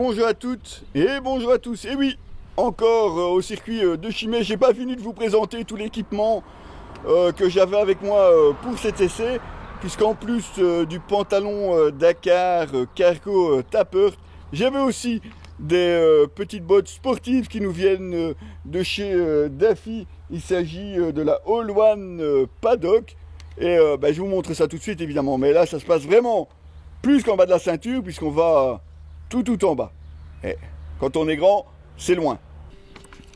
Bonjour à toutes et bonjour à tous. Et oui, encore au circuit de Chimay, j'ai pas fini de vous présenter tout l'équipement que j'avais avec moi pour cet essai, puisqu'en plus du pantalon Dakar Cargo Tapper, j'avais aussi des petites bottes sportives qui nous viennent de chez Daffy. Il s'agit de la All One Paddock et je vais vous montrer ça tout de suite évidemment, mais là ça se passe vraiment plus qu'en bas de la ceinture, puisqu'on va tout en bas. Et quand on est grand, c'est loin.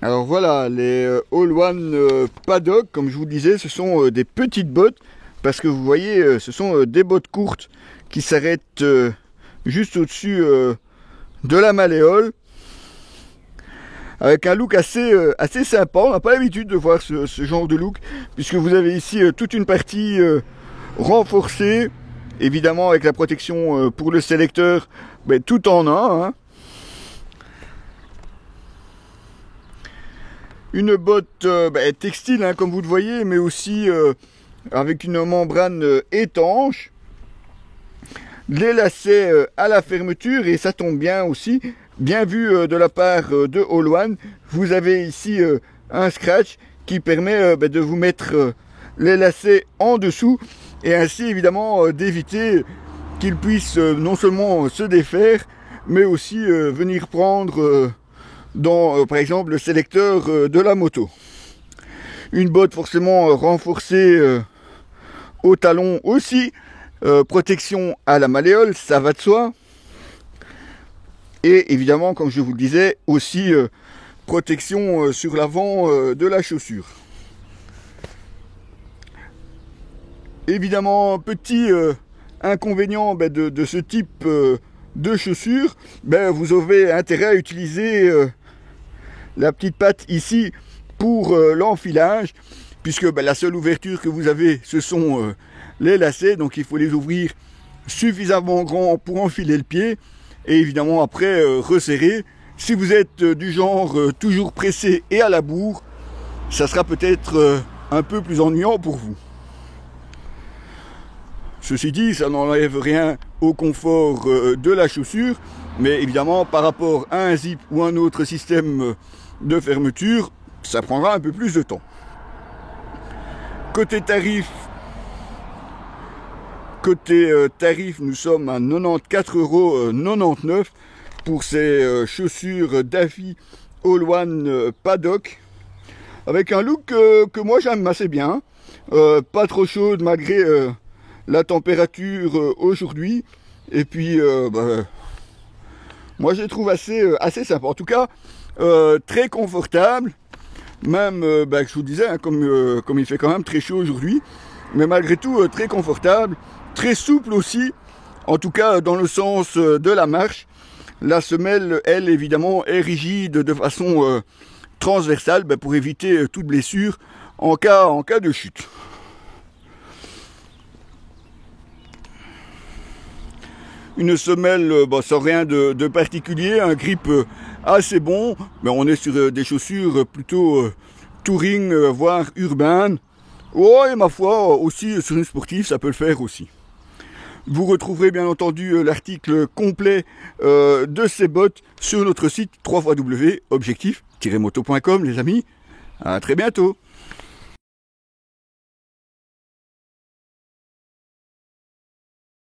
Alors voilà, les All One Paddock, comme je vous disais, ce sont des petites bottes, parce que vous voyez, ce sont des bottes courtes qui s'arrêtent juste au-dessus de la malléole, avec un look assez sympa. On n'a pas l'habitude de voir ce genre de look, puisque vous avez ici toute une partie renforcée, évidemment avec la protection pour le sélecteur, tout en un. Hein. Une botte textile, hein, comme vous le voyez, mais aussi avec une membrane étanche. Les lacets à la fermeture, et ça tombe bien aussi, bien vu de la part de All One. Vous avez ici un scratch qui permet de vous mettre les lacets en dessous, et ainsi évidemment d'éviter qu'ils puissent non seulement se défaire, mais aussi venir prendre dans par exemple le sélecteur de la moto. Une botte forcément renforcée au talon aussi, protection à la malléole, ça va de soi, et évidemment, comme je vous le disais, aussi protection sur l'avant de la chaussure. Évidemment, petit inconvénient de ce type de chaussures, vous avez intérêt à utiliser la petite patte ici pour l'enfilage, puisque la seule ouverture que vous avez, ce sont les lacets, donc il faut les ouvrir suffisamment grand pour enfiler le pied, et évidemment après resserrer. Si vous êtes du genre toujours pressé et à la bourre, ça sera peut-être un peu plus ennuyant pour vous. Ceci dit, ça n'enlève rien au confort de la chaussure, mais évidemment par rapport à un zip ou un autre système de fermeture, ça prendra un peu plus de temps. Côté tarif, nous sommes à 94,99 € pour ces chaussures Daffy All One Paddock, avec un look que moi j'aime assez bien, pas trop chaude malgré la température aujourd'hui, et puis moi je les trouve assez sympa, en tout cas très confortable, même je vous disais, hein, comme il fait quand même très chaud aujourd'hui, mais malgré tout très confortable, très souple aussi, en tout cas dans le sens de la marche. La semelle, elle, évidemment, est rigide de façon transversale, pour éviter toute blessure en cas de chute. Une semelle sans rien de particulier, un grip assez bon, mais on est sur des chaussures plutôt touring, voire urbaines. Oh, et ma foi, aussi sur une sportive, ça peut le faire aussi. Vous retrouverez bien entendu l'article complet de ces bottes sur notre site www.objectif-moto.com, les amis. À très bientôt.